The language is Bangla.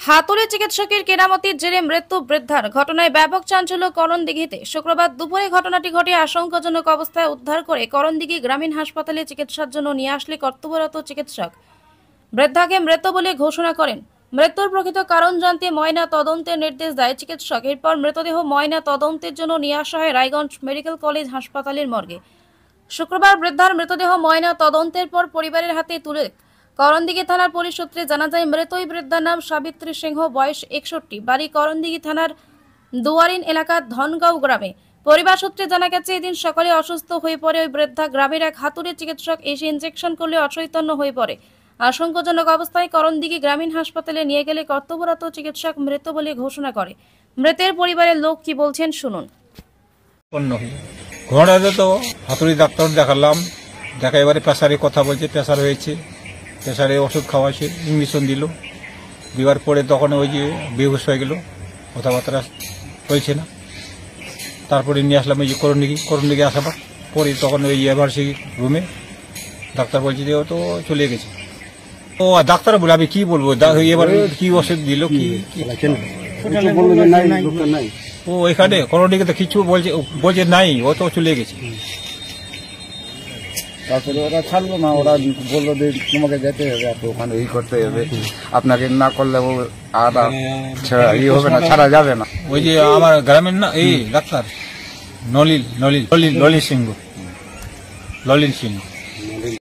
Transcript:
হাতুড়ে চিকিৎসকের কেরামতির জেরে মৃত্যু বৃদ্ধার ঘটনায় ব্যাপক চাঞ্চল্য করণদিঘিতে। শুক্রবার দুপুরে ঘটনাটি ঘটে আশঙ্কাজনক অবস্থায় উদ্ধার করে করণদিঘি গ্রামীণ হাসপাতালে চিকিৎসার জন্য নিয়ে আসলে কর্তব্যরত চিকিৎসক বৃদ্ধাকে মৃত বলে ঘোষণা করেন। মৃত্যুর প্রকৃত কারণ জানতে ময়না তদন্তের নির্দেশ দেয় চিকিৎসক। এরপর মৃতদেহ ময়না তদন্তের জন্য নিয়ে আসা হয় রায়গঞ্জ মেডিকেল কলেজ হাসপাতালের মর্গে। শুক্রবার বৃদ্ধার মৃতদেহ ময়না তদন্তের পর পরিবারের হাতে তুলে করণদিঘি থানার পুলিশ সূত্রে জানা যায়, মৃত ওই বৃদ্ধার নাম সাবিত্রী সিংহ, বয়স 61, বাড়ি করণদিঘি থানার দুয়ারিন এলাকার ধনগাঁও গ্রামে। পরিবার সূত্রে জানা গেছে, এদিন সকালে অসুস্থ হয়ে পড়ে ওই বৃদ্ধা। গ্রামের এক হাতুড়ে চিকিৎসক এসে ইনজেকশন করলে অচৈতন্য হয়ে পড়ে। আশঙ্কাজনক অবস্থায় করণদিঘি গ্রামীণ হাসপাতালে নিয়ে গেলে কর্তব্যরত চিকিৎসক মৃত বলে ঘোষণা করে। মৃতের পরিবারের লোক কি বলছেন শুনুন। ঘোড়াতে তো হাতুড়ি ডাক্তার দেখালাম, দেখা এবারে প্রেসারে কথা বলছে, প্রেসার হয়েছে, প্রেসারে ওষুধ খাওয়াছে, ইঞ্জেকশন দিল, দেওয়ার পরে তখন ওই যে বেহুশ হয়ে গেল, কথাবার্তা চলছে না। তারপরে নিয়ে আসলাম এই যে করণদিঘি আসার পরে তখন ওই এমার্জেন্সি রুমে ডাক্তার বলছে যে ও তো চলে গেছে। ও ডাক্তার বলে আমি কি বলবো, এবার কি ওষুধ দিল কি ও এখানে করণদিঘিতে কিছু বলছে নাই, ও তো চলে গেছে। তারপরে ওরা ছাড়লো না, ওরা বললো যে তোমাকে যেতে হবে, ওখানে এই করতে হবে, আপনাকে না করলে আর ই হবে না, ছাড়া যাবে না। ওই যে আমার গ্রামের না এই ডাক্তার ললিন সিংহ।